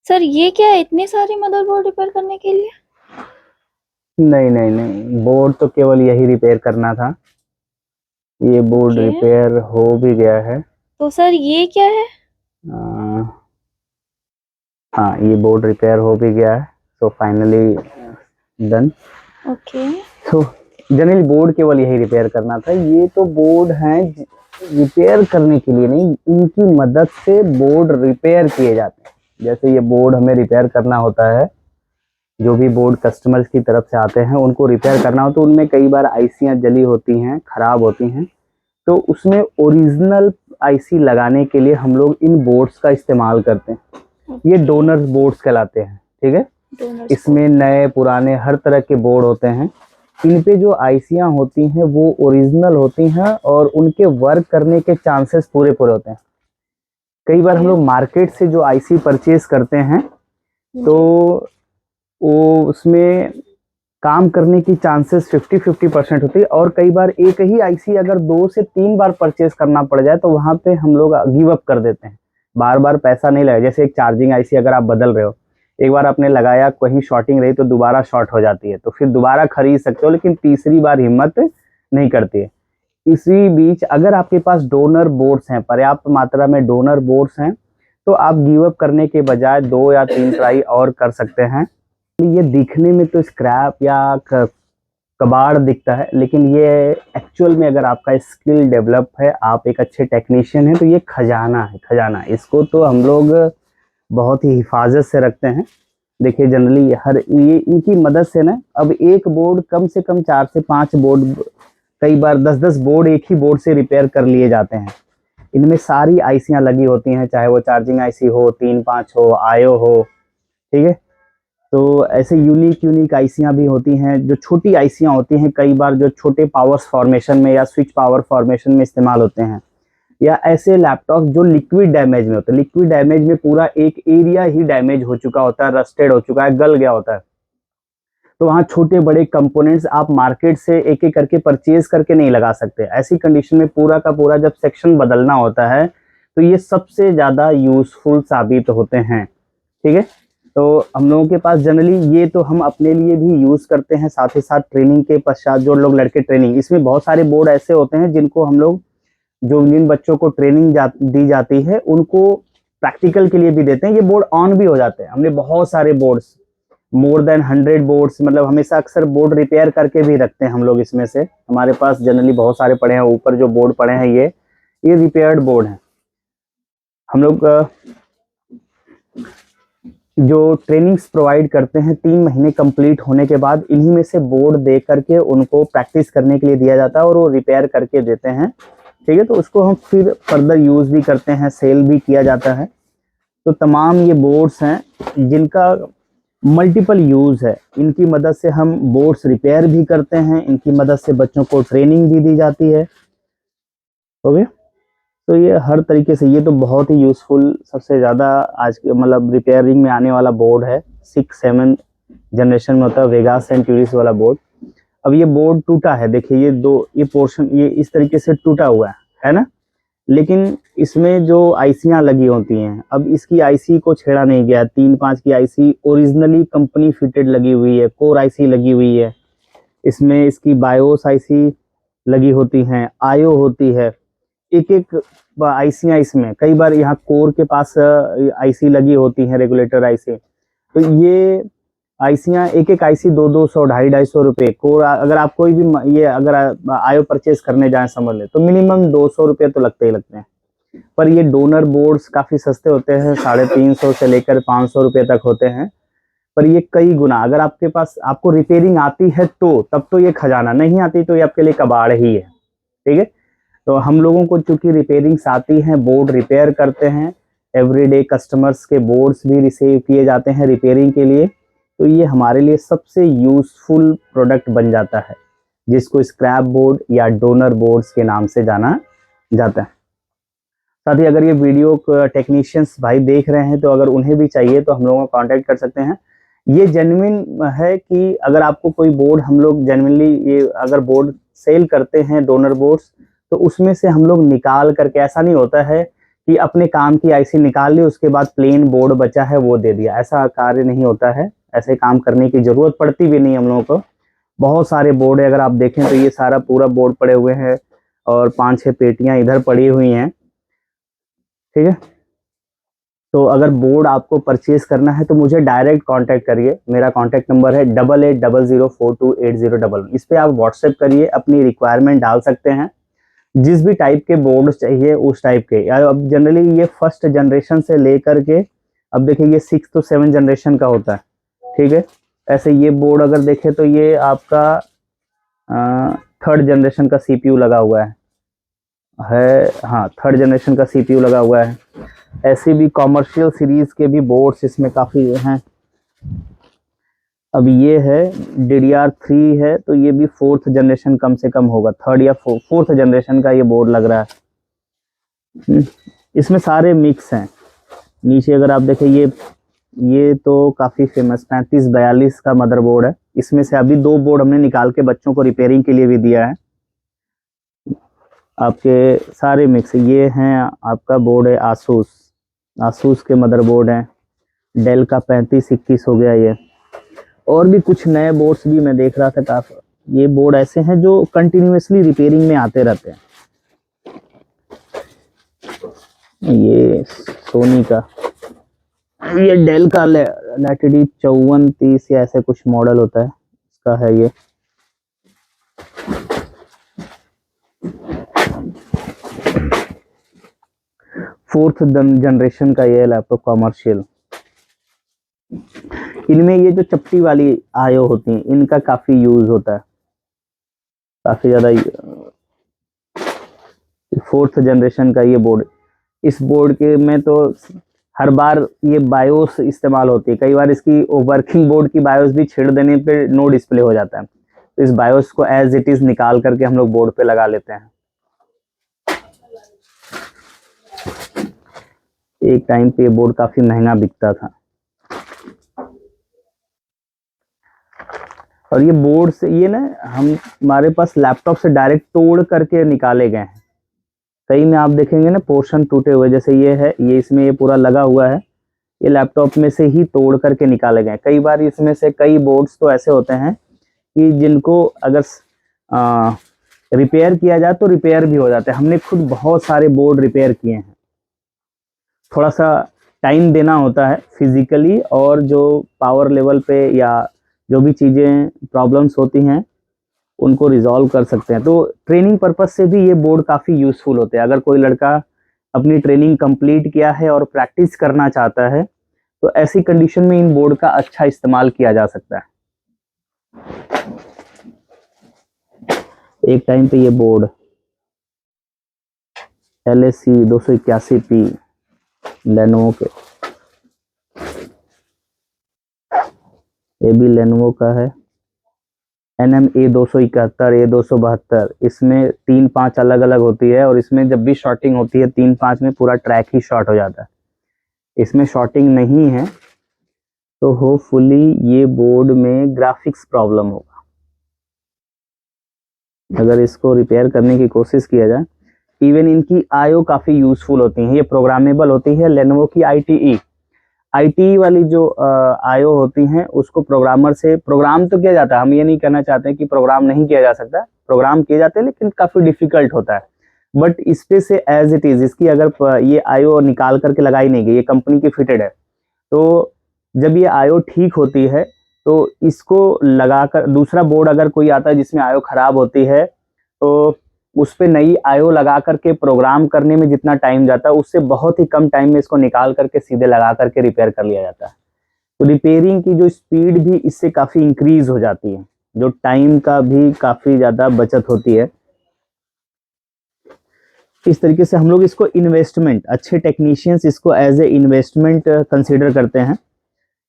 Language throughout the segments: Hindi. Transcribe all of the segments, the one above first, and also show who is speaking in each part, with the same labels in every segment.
Speaker 1: सर ये क्या है, इतने सारे मदरबोर्ड रिपेयर करने के लिए?
Speaker 2: नहीं नहीं नहीं, बोर्ड तो केवल यही रिपेयर करना था। ये बोर्ड
Speaker 1: ओके।
Speaker 2: रिपेयर हो भी गया है।
Speaker 1: तो सर ये क्या है?
Speaker 2: अ, हाँ, ये बोर्ड रिपेयर हो भी गया है। So finally done.
Speaker 1: ओके।
Speaker 2: तो जनरली बोर्ड केवल यही रिपेयर करना था। ये तो बोर्ड हैं रिपेयर करने के लिए नहीं, इनकी मदद से बोर्ड रिपेयर किए जाते हैं। जैसे ये बोर्ड हमें रिपेयर करना होता है, जो भी बोर्ड कस्टमर्स की तरफ से आते हैं उनको रिपेयर करना हो, तो उनमें कई बार आईसियां जली होती हैं, खराब होती हैं। तो उसमें ओरिजिनल आईसी लगाने के लिए हम लोग इन बोर्ड्स का इस्तेमाल करते हैं। ये
Speaker 1: ओके।
Speaker 2: डोनर बोर्ड्स कहलाते हैं, ठीक है।
Speaker 1: डोनर
Speaker 2: इसमें
Speaker 1: स्पोर्ट।
Speaker 2: नए पुराने हर तरह के बोर्ड होते हैं। इन पे जो आईसियां होती हैं वो ओरिजिनल होती हैं और उनके वर्क करने के चांसेस पूरे पूरे होते हैं। कई बार हम
Speaker 1: ओके।
Speaker 2: लोग मार्केट से जो आईसी परचेज करते हैं, तो
Speaker 1: जी।
Speaker 2: वो उसमें काम करने की चांसेस 50-50% होती है। और कई बार एक ही आईसी अगर 2 से 3 बार परचेज करना पड़ जाए तो वहां पे हम लोग गिव अप कर देते हैं। बार बार पैसा नहीं लगा। जैसे एक चार्जिंग आईसी अगर आप बदल रहे हो, एक बार आपने लगाया, कहीं शॉर्टिंग रही तो दोबारा शॉर्ट हो जाती है, तो फिर दोबारा खरीद सकते हो, लेकिन तीसरी बार हिम्मत नहीं करती है। इसी बीच अगर आपके पास डोनर बोर्ड्स हैं, पर्याप्त मात्रा में डोनर बोर्ड्स हैं, तो आप गिव अप करने के बजाय 2 या 3 ट्राई और कर सकते हैं। ये दिखने में तो स्क्रैप या कबाड़ दिखता है, लेकिन ये एक्चुअल में अगर आपका स्किल डेवलप है, आप एक अच्छे टेक्नीशियन हैं, तो ये खजाना है, खजाना। इसको तो हम लोग बहुत ही हिफाजत से रखते हैं। देखिए जनरली हर ये इनकी मदद से ना, अब एक बोर्ड कम से कम 4 से 5 बोर्ड, कई बार 10-10 बोर्ड एक ही बोर्ड से रिपेयर कर लिए जाते हैं। इनमें सारी आईसियां लगी होती हैं, चाहे वो चार्जिंग आईसी हो, 3-5 हो, आयो हो, ठीक है। तो ऐसे यूनिक यूनिक आईसियां भी होती हैं, जो छोटी आईसियां होती हैं, कई बार जो छोटे पावर्स फॉर्मेशन में या स्विच पावर फॉर्मेशन में इस्तेमाल होते हैं। या ऐसे लैपटॉप जो लिक्विड डैमेज में होते हैं, लिक्विड डैमेज में पूरा एक एरिया ही डैमेज हो चुका होता है, रस्टेड हो चुका है, गल गया होता है। तो वहाँ छोटे बड़े कंपोनेंट्स आप मार्केट से एक एक करके परचेज करके नहीं लगा सकते। ऐसी कंडीशन में पूरा का पूरा जब सेक्शन बदलना होता है, तो ये सबसे ज़्यादा यूजफुल साबित होते हैं, ठीक है। तो हम लोगों के पास जनरली ये तो हम अपने लिए भी यूज़ करते हैं, साथ ही साथ ट्रेनिंग के पश्चात जो लोग लड़के ट्रेनिंग, इसमें बहुत सारे बोर्ड ऐसे होते हैं जिनको हम लोग, जो जिन बच्चों को ट्रेनिंग दी जाती है उनको प्रैक्टिकल के लिए भी देते हैं। ये बोर्ड ऑन भी हो जाते हैं। हमने बहुत सारे बोर्ड्स, मोर देन 100 बोर्ड्स, मतलब हमेशा अक्सर बोर्ड रिपेयर करके भी रखते हैं हम लोग। इसमें से हमारे पास जनरली बहुत सारे पड़े हैं। ऊपर जो बोर्ड पड़े हैं ये रिपेयर्ड बोर्ड हैं। हम लोग जो ट्रेनिंग्स प्रोवाइड करते हैं, 3 महीने कंप्लीट होने के बाद इन्हीं में से बोर्ड दे करके उनको प्रैक्टिस करने के लिए दिया जाता है और वो रिपेयर करके देते हैं, ठीक है। तो उसको हम फिर फर्दर यूज़ भी करते हैं, सेल भी किया जाता है। तो तमाम ये बोर्ड्स हैं जिनका मल्टीपल यूज़ है। इनकी मदद से हम बोर्ड्स रिपेयर भी करते हैं, इनकी मदद से बच्चों को ट्रेनिंग भी दी जाती है। ओके। तो ये हर तरीके से, ये तो बहुत ही यूज़फुल, सबसे ज़्यादा आज के मतलब रिपेयरिंग में आने वाला बोर्ड है। 6-7 जनरेशन में होता है वेगा सेंचुरीज वाला बोर्ड। अब ये बोर्ड टूटा है, देखिए ये पोर्शन ये इस तरीके से टूटा हुआ है ना। लेकिन इसमें जो आईसियां लगी होती हैं, अब इसकी आईसी को छेड़ा नहीं गया। 3-5 की आईसी ओरिजिनली कंपनी फिटेड लगी हुई है, कोर आईसी लगी हुई है। इसमें इसकी बायोस आईसी लगी होती हैं, आयो होती है, एक एक आईसियां। इसमें कई बार यहाँ कोर के पास आईसी लगी होती हैं, रेगुलेटर आईसी। तो ये आईसियां एक एक आईसी 200-200, 250-250 रुपये कोर। अगर आप कोई भी ये अगर आयो परचेज करने जाए समझ ले, तो मिनिमम 200 रुपये तो लगते ही लगते हैं। पर ये डोनर बोर्ड्स काफी सस्ते होते हैं, 350 से लेकर 500 रुपये तक होते हैं। पर ये कई गुना, अगर आपके पास आपको रिपेयरिंग आती है तो तब तो ये खजाना, नहीं आती तो ये आपके लिए कबाड़ ही है, ठीक है। तो हम लोगों को चूंकि रिपेयरिंग्स आती हैं, बोर्ड रिपेयर करते हैं, एवरीडे कस्टमर्स के बोर्ड्स भी रिसीव किए जाते हैं रिपेयरिंग के लिए, तो ये हमारे लिए सबसे यूजफुल प्रोडक्ट बन जाता है, जिसको स्क्रैप बोर्ड या डोनर बोर्ड्स के नाम से जाना जाता है। साथ ही अगर ये वीडियो टेक्नीशियंस भाई देख रहे हैं, तो अगर उन्हें भी चाहिए तो हम लोगों को कांटेक्ट कर सकते हैं। ये जेन्युइन है कि अगर आपको कोई बोर्ड, हम लोग जेन्युइनली ये अगर बोर्ड सेल करते हैं डोनर बोर्ड्स, तो उसमें से हम लोग निकाल करके, ऐसा नहीं होता है कि अपने काम की आईसी निकाल ली, उसके बाद प्लेन बोर्ड बचा है वो दे दिया। ऐसा कार्य नहीं होता है, ऐसे काम करने की जरूरत पड़ती भी नहीं हम लोगों को। बहुत सारे बोर्ड है, अगर आप देखें तो ये सारा पूरा बोर्ड पड़े हुए हैं और 5-6 पेटियां इधर पड़ी हुई हैं, ठीक है। तो अगर बोर्ड आपको परचेज करना है तो मुझे डायरेक्ट कांटेक्ट करिए। मेरा कांटेक्ट नंबर है 8800428011। इस पे आप व्हाट्सएप करिए, अपनी रिक्वायरमेंट डाल सकते हैं, जिस भी टाइप के बोर्ड चाहिए उस टाइप के। अब जनरली ये फर्स्ट जनरेशन से लेकर के अब देखिए ये 6 to 7 जनरेशन का होता है, ठीक है। ऐसे ये बोर्ड अगर देखें तो ये आपका 3rd जनरेशन का सीपीयू लगा हुआ है, हाँ 3rd जनरेशन का सीपीयू लगा हुआ है। ऐसे भी कॉमर्शियल सीरीज के भी बोर्ड्स इसमें काफ़ी हैं। अब ये है DDR3 है, तो ये भी 4th जनरेशन कम से कम होगा, 3rd या 4th जनरेशन का ये बोर्ड लग रहा है। इसमें सारे मिक्स हैं। नीचे अगर आप देखें ये तो काफ़ी फेमस 3542 का मदरबोर्ड है। इसमें से अभी 2 बोर्ड हमने निकाल के बच्चों को रिपेयरिंग के लिए भी दिया है। आपके सारे मिक्स ये हैं। आपका बोर्ड है आसूस के मदरबोर्ड हैं। डेल का 3521 हो गया ये। और भी कुछ नए बोर्ड्स भी मैं देख रहा था काफी। ये बोर्ड ऐसे हैं जो कंटिन्यूअसली रिपेयरिंग में आते रहते हैं। ये सोनी का, ये डेल का लैटिट्यूड 5430 या ऐसे कुछ मॉडल होता है, इसका है ये। फोर्थ जनरेशन का ये लैपटॉप कॉमर्शियल। इनमें ये जो चपटी वाली आयो होती हैं इनका काफी यूज होता है, काफी ज्यादा। 4th जनरेशन का ये बोर्ड, इस बोर्ड के में तो हर बार ये बायोस इस्तेमाल होती है। कई बार इसकी वर्किंग बोर्ड की बायोस भी छेड़ देने पे नो डिस्प्ले हो जाता है, तो इस बायोस को एज इट इज निकाल करके हम लोग बोर्ड पे लगा लेते हैं। एक टाइम पे ये बोर्ड काफी महंगा बिकता था। और ये बोर्ड से ये ना हमारे पास लैपटॉप से डायरेक्ट तोड़ करके निकाले गए हैं। कई में आप देखेंगे ना पोर्शन टूटे हुए, जैसे ये है, ये इसमें ये पूरा लगा हुआ है, ये लैपटॉप में से ही तोड़ करके निकाले गए। कई बार इसमें से कई बोर्ड्स तो ऐसे होते हैं कि जिनको अगर रिपेयर किया जाए तो रिपेयर भी हो जाते हैं। हमने खुद बहुत सारे बोर्ड रिपेयर किए हैं। थोड़ा सा टाइम देना होता है फिजिकली, और जो पावर लेवल पे या जो भी चीज़ें प्रॉब्लम्स होती हैं उनको रिजॉल्व कर सकते हैं। तो ट्रेनिंग पर्पस से भी ये बोर्ड काफ़ी यूज़फुल होते हैं। अगर कोई लड़का अपनी ट्रेनिंग कंप्लीट किया है और प्रैक्टिस करना चाहता है तो ऐसी कंडीशन में इन बोर्ड का अच्छा इस्तेमाल किया जा सकता है। एक टाइम पे ये बोर्ड LSC 281P लेनोवो के, ये भी लेनोवो का है। NMA 271, A272, इसमें 3-5 अलग अलग होती है, और इसमें जब भी शॉर्टिंग होती है 3-5 में पूरा ट्रैक ही शॉर्ट हो जाता है। इसमें शॉर्टिंग नहीं है, तो होपफुली ये बोर्ड में ग्राफिक्स प्रॉब्लम होगा। अगर इसको रिपेयर करने की कोशिश किया जाए, इवन इनकी आयो काफ़ी यूज़फुल होती हैं, ये प्रोग्रामेबल होती है। लेनोवो की ITE वाली जो आयो होती हैं उसको प्रोग्रामर से प्रोग्राम तो किया जाता है। हम ये नहीं कहना चाहते हैं कि प्रोग्राम नहीं किया जा सकता, प्रोग्राम किए जाते हैं, लेकिन काफ़ी डिफिकल्ट होता है। बट इस पे से एज इट इज़, इसकी अगर ये आयो निकाल करके लगाई नहीं गई, ये कंपनी की फिटेड है, तो जब ये आयो ठीक होती है तो इसको लगाकर दूसरा बोर्ड अगर कोई आता है जिसमें आयो ख़राब होती है, तो उस पे नई आयो लगा करके प्रोग्राम करने में जितना टाइम जाता है उससे बहुत ही कम टाइम में इसको निकाल करके सीधे लगा करके रिपेयर कर लिया जाता है। तो रिपेयरिंग की जो स्पीड भी इससे काफ़ी इंक्रीज हो जाती है, जो टाइम का भी काफ़ी ज़्यादा बचत होती है। इस तरीके से हम लोग इसको इन्वेस्टमेंट, अच्छे टेक्नीशियंस इसको एज ए इन्वेस्टमेंट कंसिडर करते हैं।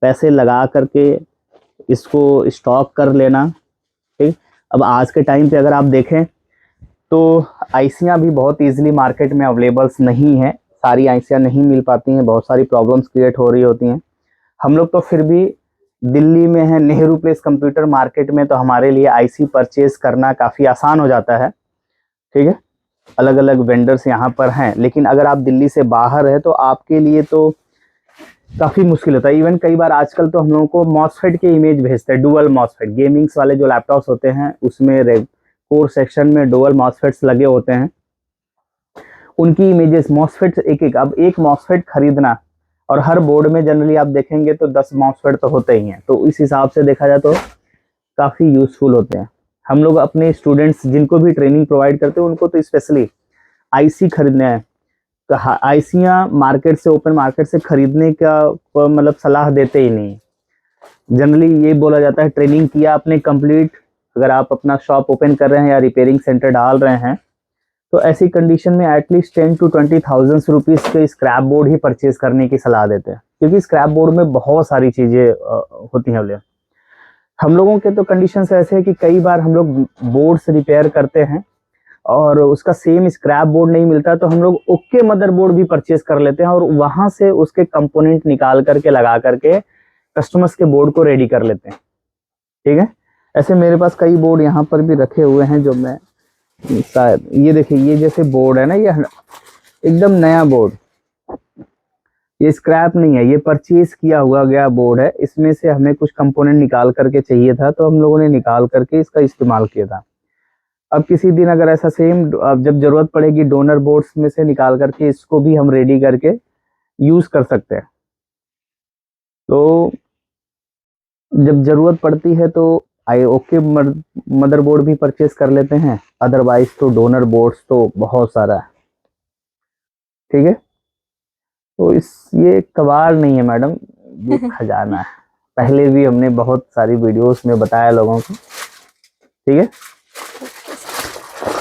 Speaker 2: पैसे लगा करके इसको स्टॉक कर लेना, ठीक। अब आज के टाइम पे अगर आप देखें तो आईसियाँ भी बहुत इजीली मार्केट में अवेलेबल्स नहीं है, सारी आईसियाँ नहीं मिल पाती हैं, बहुत सारी प्रॉब्लम्स क्रिएट हो रही होती हैं। हम लोग तो फिर भी दिल्ली में है, नेहरू प्लेस कंप्यूटर मार्केट में, तो हमारे लिए आईसी परचेज करना काफ़ी आसान हो जाता है, ठीक है। अलग अलग वेंडर्स यहाँ पर हैं, लेकिन अगर आप दिल्ली से बाहर है तो आपके लिए तो काफ़ी मुश्किल होता है। इवन कई बार आजकल तो हम लोगों को मॉसफेट के इमेज भेजते हैं, डुअल मॉसफेट। गेमिंग्स वाले जो लैपटॉप्स होते हैं उसमें कोर सेक्शन में डुअल मॉसफेट्स लगे होते हैं, उनकी इमेजेस मॉसफेट एक एक। अब एक मॉसफेट खरीदना, और हर बोर्ड में जनरली आप देखेंगे तो 10 मॉसफेट तो होते ही हैं, तो इस हिसाब से देखा जाए तो काफ़ी यूजफुल होते हैं। हम लोग अपने स्टूडेंट्स जिनको भी ट्रेनिंग प्रोवाइड करते हैं उनको तो स्पेशली आईसी खरीदना है, तो आईसियाँ मार्केट से, ओपन मार्केट से खरीदने का मतलब सलाह देते ही नहीं। जनरली ये बोला जाता है ट्रेनिंग किया आपने कंप्लीट, अगर आप अपना शॉप ओपन कर रहे हैं या रिपेयरिंग सेंटर डाल रहे हैं तो ऐसी कंडीशन में एटलीस्ट 10 to 20,000 रुपीज़ के स्क्रैप बोर्ड ही परचेज करने की सलाह देते हैं, क्योंकि स्क्रैप बोर्ड में बहुत सारी चीज़ें होती हैं। बोले हम लोगों के तो कंडीशंस ऐसे हैं कि कई बार हम लोग बोर्ड्स रिपेयर करते हैं और उसका सेम स्क्रैप बोर्ड नहीं मिलता, तो हम लोग ओके मदरबोर्ड भी परचेज कर लेते हैं और वहां से उसके कंपोनेंट निकाल करके लगा करके कस्टमर्स के बोर्ड को रेडी कर लेते हैं। ठीक है, ऐसे मेरे पास कई बोर्ड यहाँ पर भी रखे हुए हैं जो मैं शायद, ये देखिए ये जैसे बोर्ड है ना, ये एकदम नया बोर्ड, ये स्क्रैप नहीं है, ये परचेज किया हुआ गया बोर्ड है। इसमें से हमें कुछ कंपोनेंट निकाल करके चाहिए था तो हम लोगों ने निकाल करके इसका इस्तेमाल किया था। अब किसी दिन अगर ऐसा सेम अब जब जरूरत पड़ेगी डोनर बोर्ड्स में से निकाल करके इसको भी हम रेडी करके यूज कर सकते हैं। तो जब जरूरत पड़ती है तो ओके मदरबोर्ड भी परचेज कर लेते हैं, अदरवाइज तो डोनर बोर्ड्स तो बहुत सारा है। ठीक है, तो ये कबाड़ नहीं है मैडम, ये खजाना है। पहले भी हमने बहुत सारी वीडियोस में बताया लोगों को। ठीक है,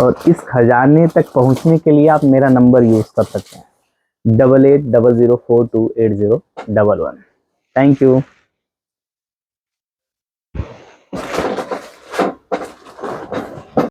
Speaker 2: और इस खजाने तक पहुंचने के लिए आप मेरा नंबर यूज कर सकते हैं 8800428011। Thank you.